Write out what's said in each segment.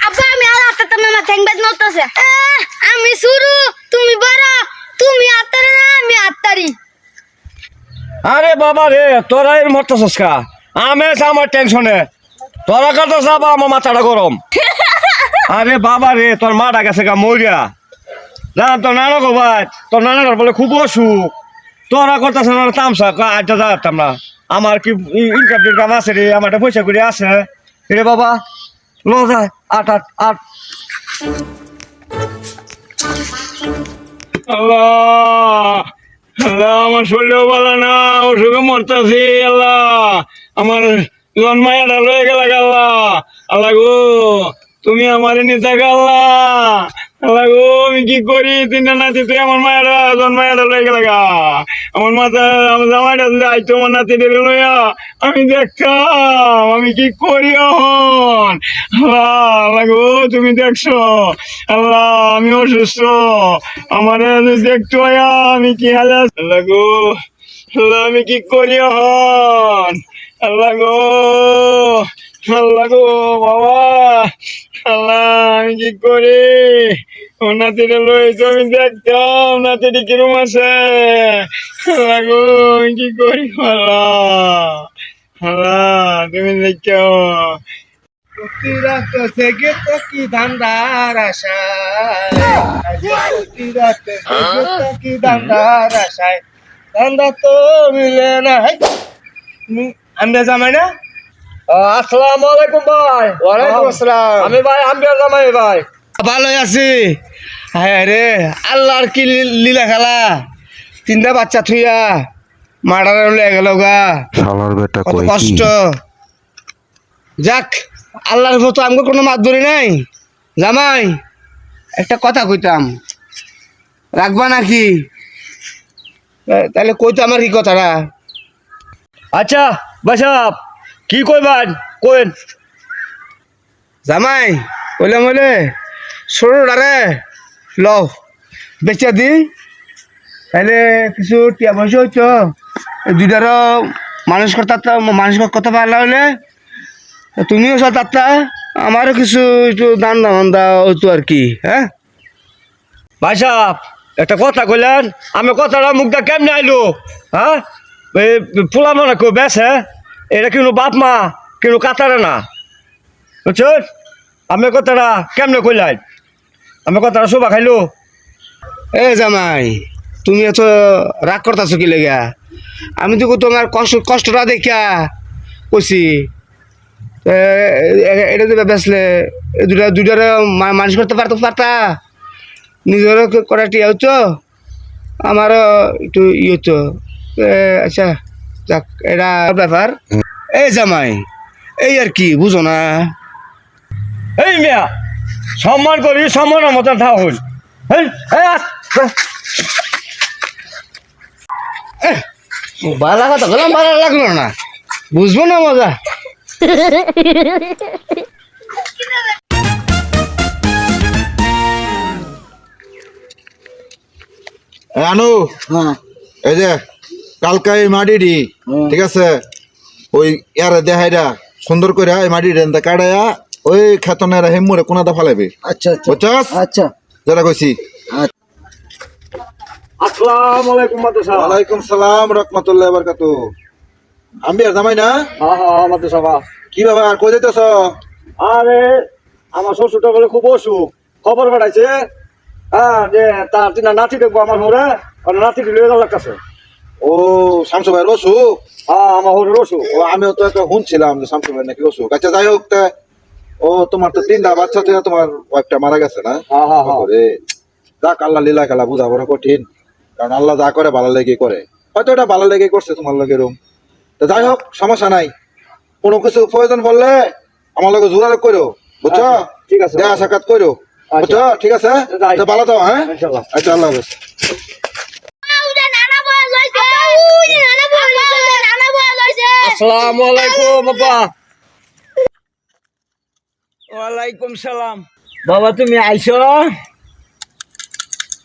আব্বা আমি আর আত্তা তোমার মাথা হেংবাজ নতাছে আমি শুরু তুমি বড় তুমি আত্তারে না আমি আত্তারি আরে বাবা রে তোরা এর মরতেছস কা আমি আমার টেনশনে তোরা কত যাবা আমার মাথাটা গরম আরে বাবা রে তোর মাটা গেছে গা মরিয়া না তোর নানা গো ভাই তোর নানার বলে খুব অসুখ তোরা করতেছ না তামসা আড্ডা যাতাম না আমার কি ইনকাম টিনকাম আছে রে আমার একটা পয়সা করে আছে রে বাবা লো যায় আট আট আট আল্লাহ আল্লাহ আমার শরীরও ভালো না অসুখে মরতেছি আল্লাহ আমার জন্মায়াটা রয়ে গেল আল্লাহ আল্লাহ গো তুমি আমার নিতে আল্লাহ আল্লাহ গো আমি কি করি তিনটা নাতি তুই আমার মায়েরা জন্মায়াটা রয়ে গেল আমার মাথা আমার জামাইটা যদি আইতো আমার নাতি ডেলে লইয়া আমি দেখতাম আমি কি করি এখন আল্লাহ আল্লাহ গো তুমি দেখছো আল্লাহ আমি অসুস্থ আমার দেখতো আমি কি হাল আল্লাহ গো আল্লাহ আমি কি করি এখন আল্লাহ গো আল্লাহ গো বাবা আল্লাহ আমি কি করি আমার নাতিটা লইতো আমি দেখতাম নাতিটি কিরম আছে আল্লাহ গো আমি কি করি আল্লাহ আল্লাহ তুমি দেখো রাত থেকে তো কি ধান্দার আশায় কি ধান্দার আশায় ধান্দা তো মিলে না আমি জামাই না আসসালামু আলাইকুম ভাই ওয়ালাইকুম আসসালাম আমি ভাই আম্বিয়ার জামাই ভাই ভালোই আছি হ্যাঁ রে আল্লাহর কি লীলা খেলা তিনটা বাচ্চা থুইয়া মার্ডার লেগে গেল গা শালার বেটা কত কই কষ্ট কি যাক আল্লাহর মতো আমাকে কোনো মাত ধরি নাই জামাই একটা কথা কইতাম রাখবা নাকি তাহলে কইতো আমার কি কথাটা আচ্ছা বাসাব কি কইবান কোয়েন জামাই কইলাম বলে সরুটারে লও বেচা দি তাহলে কিছু টিয়া পয়সা হইতো দুইটারও মানুষ কথা পারলা হইলে তুমিও সব তাত্তা আমারও কিছু একটু দান দাও হইতো আর কি হ্যাঁ বাসাব একটা কথা কইলেন আমি কথাটা মুখটা কেমনে আইলো হ্যাঁ পোলা মনে কেউ বেছে এটা কিন্তু বাপ মা কিন্তু কাতারে না বুঝছেন আমি কথাটা কেমনে কইলেন আমি কথাটা শোভা খাইলো এ জামাই তুমি এত রাগ করতেছো কি লেগা আমি তো তোমার কষ্টটা দেখা কইছি এটা তো বেসলে দুইটারে মানুষ করতে পারতা নিজেরও করা টিয়া হতো আমারও একটু হতো আচ্ছা যাক এটা ব্যাপার এই জামাই এই আর কি বুঝো না এই মিয়া সম্মান করি সম্মানের মতো থাকুন ভালো কথা বললাম ভালো লাগলো না বুঝবো না মজা আনু এই যে কালকা এই মাটিটি ঠিক আছে ওই ইয়ারে দেখাইরা সুন্দর করে এই মাটিটা কাটাইয়া ওই খেতনের হেমুরে কোনাটা ফালাইবে আচ্ছা বুঝছস আচ্ছা যেটা কইছি আসসালামু আলাইকুম মাদ্রাসা ওয়ালাইকুম সালাম রাহমাতুল্লাহি ওয়া বারাকাতুহু আমি আর জামাই না হ্যাঁ মাদ্রাসা কি বাবা আর কই যাইতেছ আরে আমার শ্বশুরটা বলে খুব অসুখ খবর পাঠাইছে হ্যাঁ যে তার তিনা নাতি দেখবো আমার ঘরে আর নাতি লয়ে যাওয়ার কাছে ও শামসু ভাইয়ের অসুখ হ্যাঁ আমার ঘরের অসুখ ও আমিও তো একটা শুনছিলাম যে শামসু ভাইয়ের নাকি অসুখ আচ্ছা যাই হোক তা ও তোমার তো তিনটা বাচ্চা থেকে তোমার ওয়াইফটা মারা গেছে না হ্যাঁ করে যাক আল্লাহ লীলা খেলা বুঝা বড় কঠিন কারণ আল্লাহ যা করে ভালো লেগে করে হয়তো এটা ভালো লেগে করছে তোমার লগে রুম তো যাই হোক সমস্যা নাই কোনো কিছু প্রয়োজন পড়লে আমার লগে যোগাযোগ করো বুঝছো ঠিক আছে দেখা সাক্ষাৎ করো বুঝছো ঠিক আছে তো ভালো তো হ্যাঁ ইনশাআল্লাহ আচ্ছা আল্লাহ হাফেজ আসসালামু আলাইকুম বাবা ওয়ালাইকুম সালাম বাবা তুমি আইছো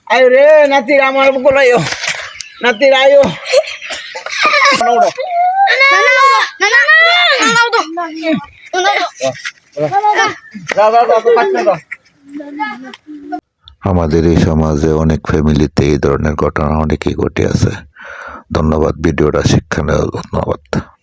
আয় রে নাতির আমার বলাইও নাতির আয়ো আমাদের এই সমাজে অনেক ফ্যামিলিতে এই ধরনের ঘটনা অনেকই ঘটে আছে। ধন্যবাদ, ভিডিওটা শিক্ষণীয়। ধন্যবাদ।